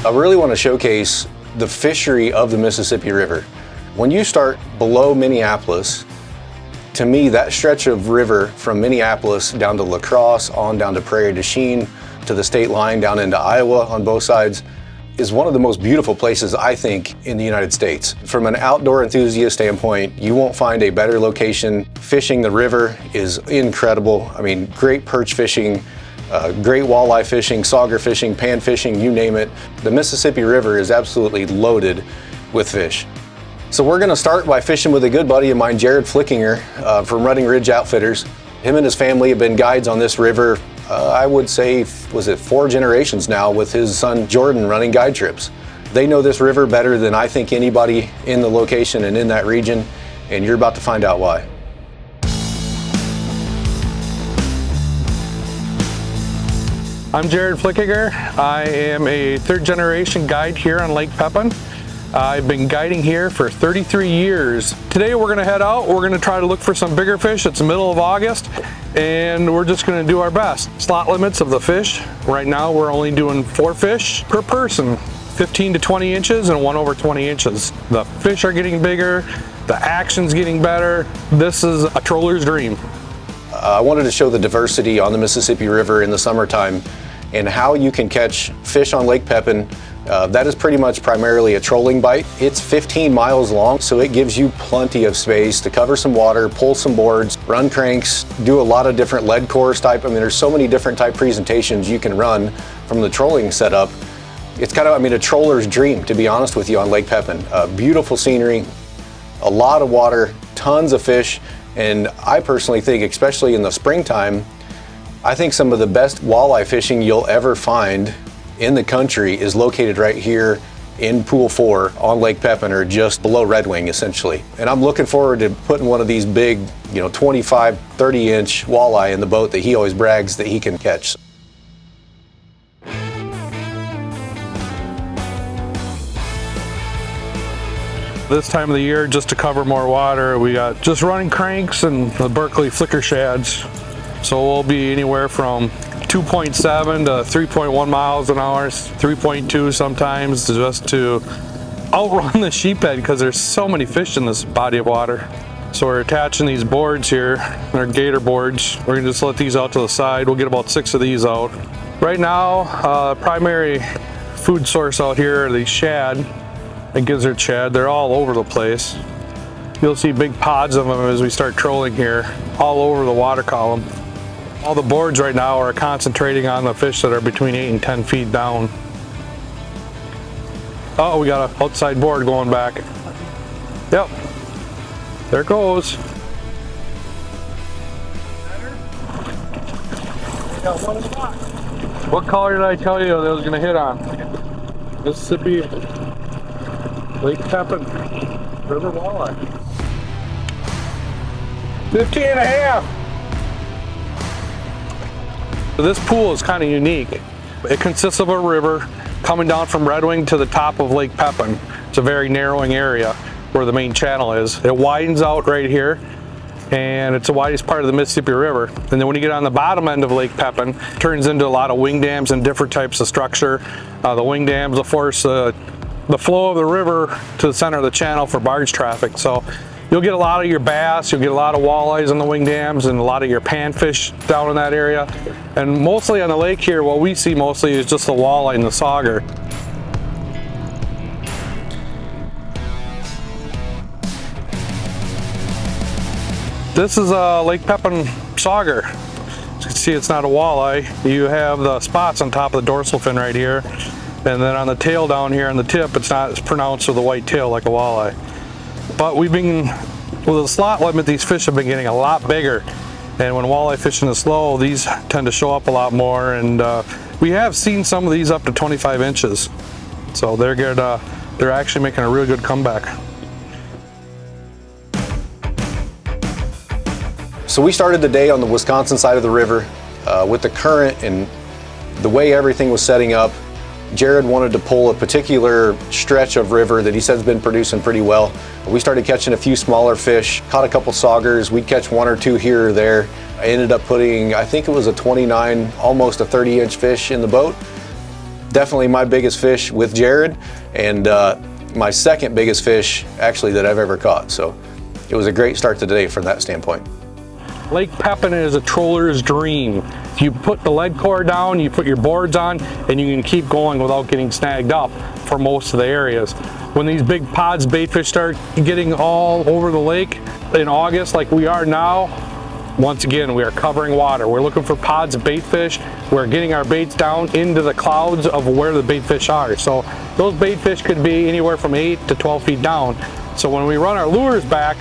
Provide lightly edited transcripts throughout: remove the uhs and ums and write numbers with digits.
I really want to showcase the fishery of the Mississippi River. When you start below Minneapolis, to me, that stretch of river from Minneapolis down to La Crosse, on down to Prairie du Chien, to the state line down into Iowa on both sides, is one of the most beautiful places, I think, in the United States. From an outdoor enthusiast standpoint, you won't find a better location. Fishing the river is incredible. I mean, great perch fishing, great walleye fishing, sauger fishing, pan fishing, you name it. The Mississippi River is absolutely loaded with fish. So we're gonna start by fishing with a good buddy of mine, Jared Flickinger from Running Ridge Outfitters. Him and his family have been guides on this river, I would say, was it 4 generations now, with his son Jordan running guide trips. They know this river better than I think anybody in the location and in that region, and you're about to find out why. I'm Jared Flickinger. I am a 3rd generation guide here on Lake Pepin. I've been guiding here for 33 years. Today we're gonna head out. We're gonna try to look for some bigger fish. It's the middle of August and we're just gonna do our best. Slot limits of the fish. Right now we're only doing 4 fish per person, 15 to 20 inches and 1 over 20 inches. The fish are getting bigger, the action's getting better. This is a troller's dream. I wanted to show the diversity on the Mississippi River in the summertime and how you can catch fish on Lake Pepin. That is pretty much primarily a trolling bite. It's 15 miles long, so it gives you plenty of space to cover some water, pull some boards, run cranks, do a lot of different lead course type. I mean, there's so many different type presentations you can run from the trolling setup. It's kind of, I mean, a troller's dream, to be honest with you, on Lake Pepin. Beautiful scenery, a lot of water, tons of fish, and I personally think, especially in the springtime, I think some of the best walleye fishing you'll ever find in the country is located right here in Pool 4 on Lake Pepin, or just below Red Wing, essentially. And I'm looking forward to putting one of these big, 25, 30-inch walleye in the boat that he always brags that he can catch. This time of the year, just to cover more water, we got just running cranks and the Berkeley flicker shads. So we'll be anywhere from 2.7 to 3.1 miles an hour, 3.2 sometimes, just to outrun the sheephead because there's so many fish in this body of water. So we're attaching these boards here, they're gator boards. We're gonna just let these out to the side. We'll get about 6 of these out. Right now, primary food source out here are these shad, and gizzard shad. They're all over the place. You'll see big pods of them as we start trolling here, all over the water column. All the boards right now are concentrating on the fish that are between 8 and 10 feet down. Oh, we got an outside board going back. Yep, there it goes. What color did I tell you that I was gonna hit on? Mississippi Lake Pepin River walleye. 15 and a half. This pool is kind of unique. It consists of a river coming down from Red Wing to the top of Lake Pepin. It's a very narrowing area where the main channel is. It widens out right here, and it's the widest part of the Mississippi River. And then when you get on the bottom end of Lake Pepin, it turns into a lot of wing dams and different types of structure. The wing dams will force the flow of the river to the center of the channel for barge traffic. So you'll get a lot of your bass, you'll get a lot of walleyes in the wing dams, and a lot of your panfish down in that area. And mostly on the lake here, what we see mostly is just the walleye and the sauger. This is a Lake Pepin sauger. As you can see, it's not a walleye. You have the spots on top of the dorsal fin right here. And then on the tail down here on the tip, it's not as pronounced with a white tail like a walleye. But with a slot limit, these fish have been getting a lot bigger. And when walleye fishing is slow, these tend to show up a lot more. And we have seen some of these up to 25 inches. So they're good. They're actually making a really good comeback. So we started the day on the Wisconsin side of the river with the current and the way everything was setting up. Jared wanted to pull a particular stretch of river that he said has been producing pretty well. We started catching a few smaller fish, caught a couple saugers. We'd catch 1 or 2 here or there. I ended up putting, I think it was a 29, almost a 30-inch fish in the boat. definitely my biggest fish with Jared, and my second biggest fish actually that I've ever caught. So it was a great start to the day from that standpoint. Lake Pepin is a troller's dream. You put the lead core down, you put your boards on, and you can keep going without getting snagged up for most of the areas. When these big pods bait fish start getting all over the lake in August like we are now, once again, we are covering water. We're looking for pods of bait fish. We're getting our baits down into the clouds of where the bait fish are. So those bait fish could be anywhere from 8 to 12 feet down. So when we run our lures back,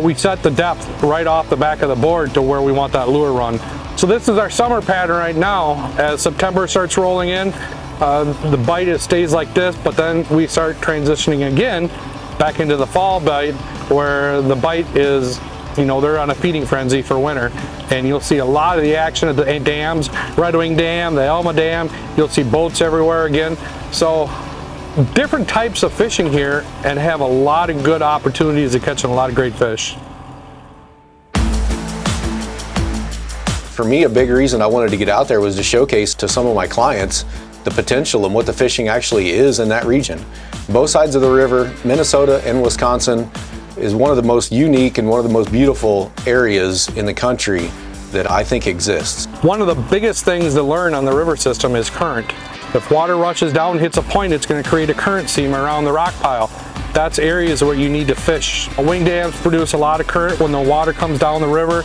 we set the depth right off the back of the board to where we want that lure run. So this is our summer pattern right now. As September starts rolling in, the bite stays like this, but then we start transitioning again back into the fall bite, where the bite is, you know, they're on a feeding frenzy for winter, and you'll see a lot of the action at the dams, Red Wing Dam, the Elma Dam. You'll see boats everywhere again. So different types of fishing here, and have a lot of good opportunities to catch a lot of great fish. For me, a big reason I wanted to get out there was to showcase to some of my clients the potential and what the fishing actually is in that region. Both sides of the river, Minnesota and Wisconsin, is one of the most unique and one of the most beautiful areas in the country that I think exists. One of the biggest things to learn on the river system is current. If water rushes down, hits a point, it's going to create a current seam around the rock pile. That's areas where you need to fish. Wing dams produce a lot of current. When the water comes down the river,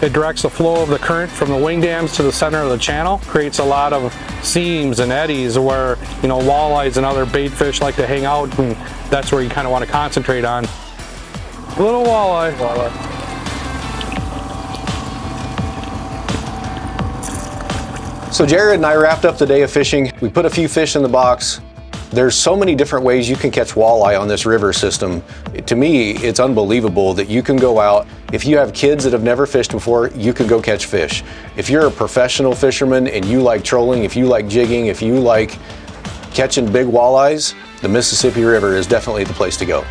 it directs the flow of the current from the wing dams to the center of the channel, creates a lot of seams and eddies where, you know, walleyes and other bait fish like to hang out, and that's where you kind of want to concentrate on. Little walleye. So Jared and I wrapped up the day of fishing. We put a few fish in the box. There's so many different ways you can catch walleye on this river system. To me, it's unbelievable that you can go out. If you have kids that have never fished before, you can go catch fish. If you're a professional fisherman and you like trolling, if you like jigging, if you like catching big walleyes, the Mississippi River is definitely the place to go.